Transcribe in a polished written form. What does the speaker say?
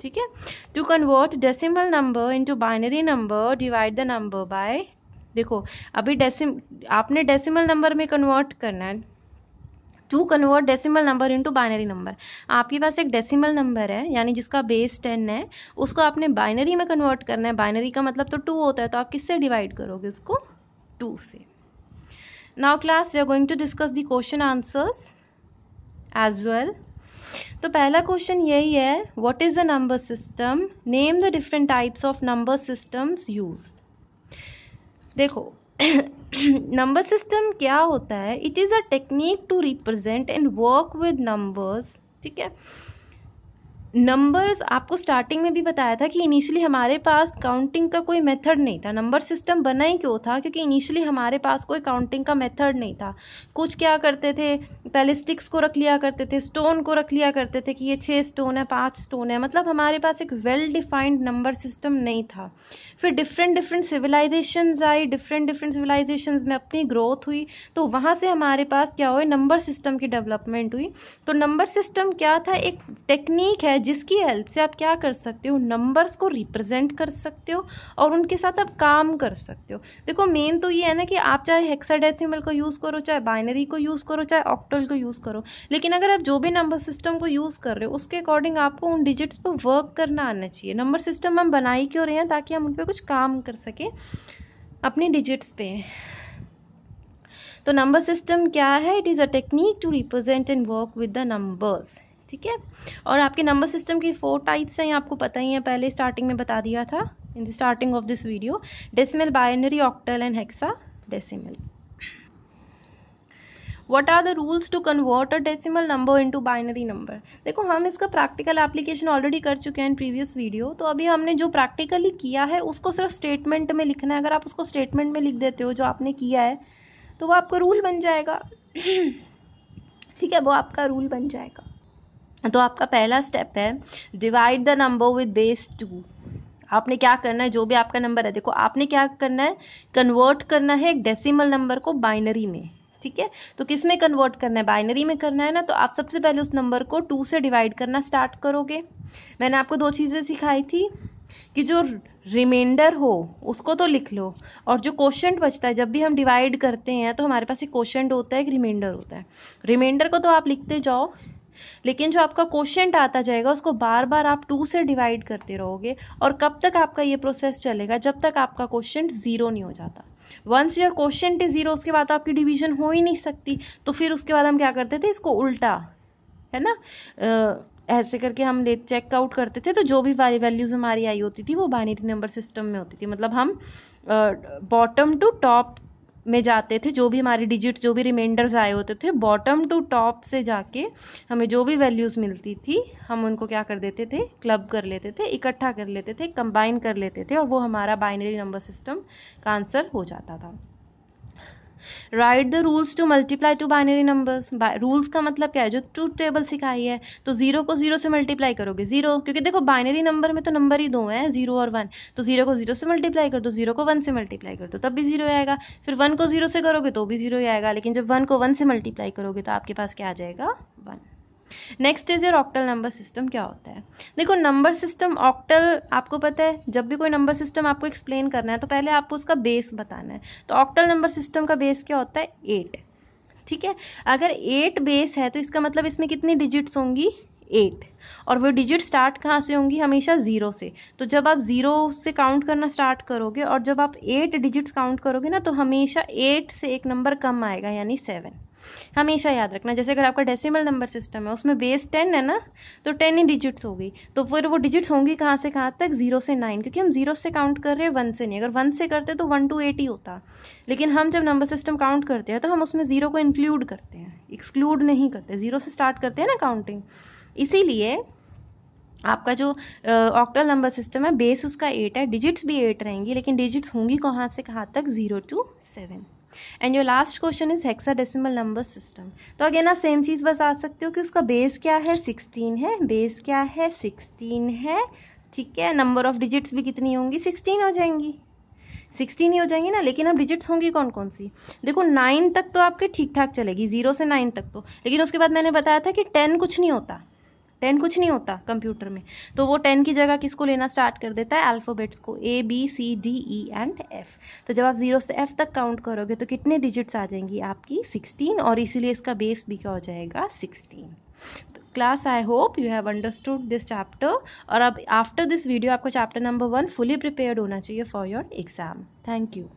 ठीक है। To convert decimal number into binary number divide the number by, देखो अभी आपने डेसिमल नंबर में कन्वर्ट करना है। To convert decimal number into binary number, आपके पास एक डेसिमल नंबर है यानी जिसका बेस 10 है, उसको आपने बाइनरी में कन्वर्ट करना है। बाइनरी का मतलब तो 2 होता है, तो आप किससे डिवाइड करोगे उसको? 2 से। Now class we are going to discuss the question answers as well. तो पहला क्वेश्चन यही है, what is the number system, name the different types of number systems used. देखो नंबर सिस्टम क्या होता है? It is a technique to represent and work with numbers. ठीक है, नंबर्स आपको स्टार्टिंग में भी बताया था कि इनिशियली हमारे पास काउंटिंग का कोई मेथड नहीं था। नंबर सिस्टम बना ही क्यों था? क्योंकि इनिशियली हमारे पास कोई काउंटिंग का मेथड नहीं था। कुछ क्या करते थे, पहले स्टिक्स को रख लिया करते थे, स्टोन को रख लिया करते थे कि ये 6 स्टोन है, 5 स्टोन है, मतलब हमारे पास एक वेल डिफाइंड नंबर सिस्टम नहीं था। फिर डिफरेंट डिफरेंट सिविलाइजेशंस आई, डिफरेंट डिफरेंट सिविलाइजेशंस में अपनी ग्रोथ हुई, तो वहाँ से हमारे पास क्या हुआ, नंबर सिस्टम की डेवलपमेंट हुई। तो नंबर सिस्टम क्या था? एक टेक्निक है जिसकी हेल्प से आप क्या कर सकते हो, नंबर्स को रिप्रेजेंट कर सकते हो और उनके साथ आप काम कर सकते हो। देखो मेन तो ये है ना कि आप चाहे हेक्साडेसिमल को यूज़ करो, चाहे बाइनरी को यूज़ करो, चाहे ऑक्टल को यूज़ करो, लेकिन अगर आप जो भी नंबर सिस्टम को यूज़ कर रहे हो उसके अकॉर्डिंग आपको उन डिजिट्स पर वर्क करना आना चाहिए। नंबर सिस्टम हम बना ही क्यों रहे हैं? ताकि हम उन पर कुछ काम कर सके अपनी डिजिट्स पे। तो नंबर सिस्टम क्या है? It is a technique to represent and work with the numbers. ठीक है, और आपके नंबर सिस्टम की 4 टाइप्स हैं, आपको पता ही है, पहले स्टार्टिंग में बता दिया था in the starting of this video, decimal, binary, octal and hexadecimal. What are the rules to convert a decimal number into binary number? देखो हम इसका प्रैक्टिकल एप्लीकेशन ऑलरेडी कर चुके हैं इन प्रीवियस वीडियो, तो अभी हमने जो प्रैक्टिकली किया है उसको सिर्फ स्टेटमेंट में लिखना है। अगर आप उसको स्टेटमेंट में लिख देते हो जो आपने किया है, तो वो आपका रूल बन जाएगा। ठीक है, वो आपका रूल बन जाएगा। तो आपका पहला स्टेप है, divide the number with base 2। आपने क्या करना है, जो भी आपका नंबर है, देखो आपने क्या करना है, कन्वर्ट करना है एक डेसिमल नंबर को बाइनरी में। ठीक है, तो किस में कन्वर्ट करना है? बाइनरी में करना है ना, तो आप सबसे पहले उस नंबर को 2 से डिवाइड करना स्टार्ट करोगे। मैंने आपको 2 चीज़ें सिखाई थी कि जो रिमाइंडर हो उसको तो लिख लो, और जो क्वोशंट बचता है, जब भी हम डिवाइड करते हैं तो हमारे पास एक क्वोशंट होता है, एक रिमाइंडर होता है। रिमाइंडर को तो आप लिखते जाओ, लेकिन जो आपका क्वोशंट आता जाएगा उसको बार बार आप 2 से डिवाइड करते रहोगे। और कब तक आपका ये प्रोसेस चलेगा? जब तक आपका क्वोशंट 0 नहीं हो जाता। वंस योर क्वोशंट इज 0, उसके बाद तो आपकी डिवीजन हो ही नहीं सकती। तो फिर उसके बाद हम क्या करते थे, इसको उल्टा, है ना, ऐसे करके हम ले चेकआउट करते थे। तो जो भी वैल्यूज हमारी आई होती थी वो बाइनरी नंबर सिस्टम में होती थी, मतलब हम बॉटम टू टॉप में जाते थे। जो भी हमारी डिजिट्स, जो भी रिमाइंडर्स आए होते थे, बॉटम टू टॉप से जाके हमें जो भी वैल्यूज़ मिलती थी हम उनको क्या कर देते थे, क्लब कर लेते थे, इकट्ठा कर लेते थे, कंबाइन कर लेते थे, और वो हमारा बाइनरी नंबर सिस्टम का आंसर हो जाता था। Right the rules to multiply two binary numbers. Rules का मतलब क्या है? जो ट्रूथ टेबल सिखाई है, तो 0 को 0 से मल्टीप्लाई करोगे, 0, क्योंकि देखो बाइनरी नंबर में तो नंबर ही 2 हैं, 0 और 1, तो 0 को 0 से मल्टीप्लाई कर दो, 0 को 1 से मल्टीप्लाई कर दो, तब भी 0 आएगा। फिर 1 को 0 से करोगे तो भी 0 ही आएगा, लेकिन जब 1 को 1 से मल्टीप्लाई करोगे तो आपके पास क्या आ जाएगा? 1। Next is your octal number system. क्या होता है? देखो नंबर सिस्टम ऑक्टल, आपको पता है जब भी कोई नंबर सिस्टम आपको एक्सप्लेन करना है तो पहले आपको उसका बेस बताना है। तो ऑक्टल नंबर सिस्टम का बेस क्या होता है? 8। ठीक है, अगर 8 बेस है तो इसका मतलब इसमें कितनी डिजिट्स होंगी? 8। और वो डिजिट स्टार्ट कहाँ से होंगी? हमेशा 0 से। तो जब आप 0 से काउंट करना स्टार्ट करोगे और जब आप 8 डिजिट्स काउंट करोगे ना, तो हमेशा 8 से एक नंबर कम आएगा, यानी 7। हमेशा याद रखना। जैसे अगर आपका डेसिमल नंबर सिस्टम है उसमें बेस 10 है ना, तो 10 ही डिजिट्स होगी। तो फिर वो डिजिट्स होंगी कहाँ से कहाँ तक? 0 से 9, क्योंकि हम 0 से काउंट कर रहे हैं, 1 से नहीं। अगर 1 से करते तो 1 to 8 ही होता, लेकिन हम जब नंबर सिस्टम काउंट करते हैं तो हम उसमें 0 को इंक्लूड करते हैं, एक्सक्लूड नहीं करते। 0 से स्टार्ट करते हैं ना काउंटिंग, इसीलिए आपका जो ऑक्टल नंबर सिस्टम है बेस उसका 8 है, डिजिट्स भी 8 रहेंगी, लेकिन डिजिट्स होंगी कहाँ से कहाँ तक? 0 to 7। And your last question is hexadecimal number system. तो अगेन आप सेम चीज़ बता सकते हो कि उसका बेस क्या है? 16 है। बेस क्या है? 16 है। ठीक है, नंबर ऑफ डिजिट्स भी कितनी होंगी? 16 हो जाएंगी, 16 ही हो जाएंगी ना। लेकिन अब डिजिट्स होंगी कौन कौन सी? देखो 9 तक तो आपके ठीक ठाक चलेगी, 0 से 9 तक तो, लेकिन उसके बाद मैंने बताया था कि 10 कुछ नहीं होता, 10 कुछ नहीं होता कंप्यूटर में, तो वो 10 की जगह किसको लेना स्टार्ट कर देता है, अल्फ़ाबेट्स को, ABCDE एंड F। तो जब आप 0 से F तक काउंट करोगे तो कितने डिजिट्स आ जाएंगी आपकी, 16, और इसीलिए इसका बेस भी क्या हो जाएगा, 16। Class, I hope you have understood this chapter, और अब आफ्टर दिस वीडियो आपको चैप्टर नंबर 1 फुली प्रिपेयर्ड होना चाहिए for your exam. Thank you.